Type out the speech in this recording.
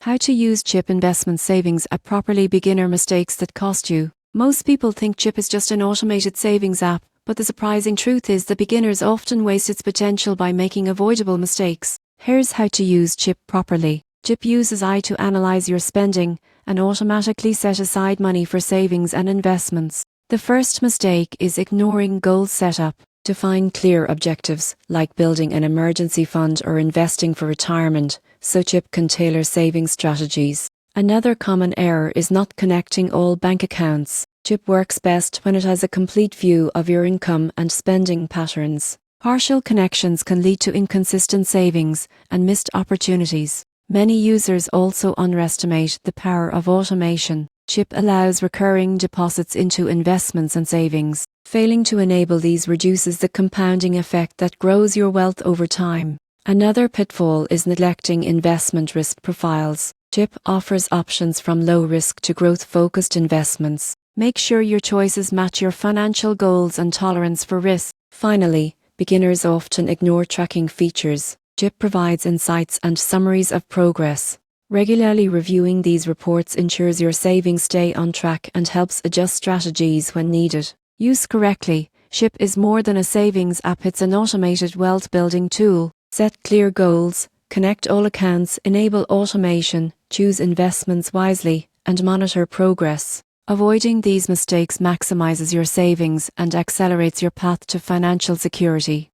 How to use Chip Investment Savings app properly. Beginner mistakes that cost you. Most people think Chip is just an automated savings app, but the surprising truth is that beginners often waste its potential by making avoidable mistakes. Here's how to use Chip properly. Chip uses AI to analyze your spending and automatically set aside money for savings and investments. The first mistake is ignoring goal setup. Define clear objectives, like building an emergency fund or investing for retirement, so Chip can tailor saving strategies. Another common error is not connecting all bank accounts. Chip works best when it has a complete view of your income and spending patterns. Partial connections can lead to inconsistent savings and missed opportunities. Many users also underestimate the power of automation. Chip allows recurring deposits into investments and savings. Failing to enable these reduces the compounding effect that grows your wealth over time. Another pitfall is neglecting investment risk profiles. Chip offers options from low risk to growth-focused investments. Make sure your choices match your financial goals and tolerance for risk. Finally, beginners often ignore tracking features. Chip provides insights and summaries of progress. Regularly reviewing these reports ensures your savings stay on track and helps adjust strategies when needed. Used correctly, Chip is more than a savings app, it's an automated wealth-building tool. Set clear goals, connect all accounts, enable automation, choose investments wisely, and monitor progress. Avoiding these mistakes maximizes your savings and accelerates your path to financial security.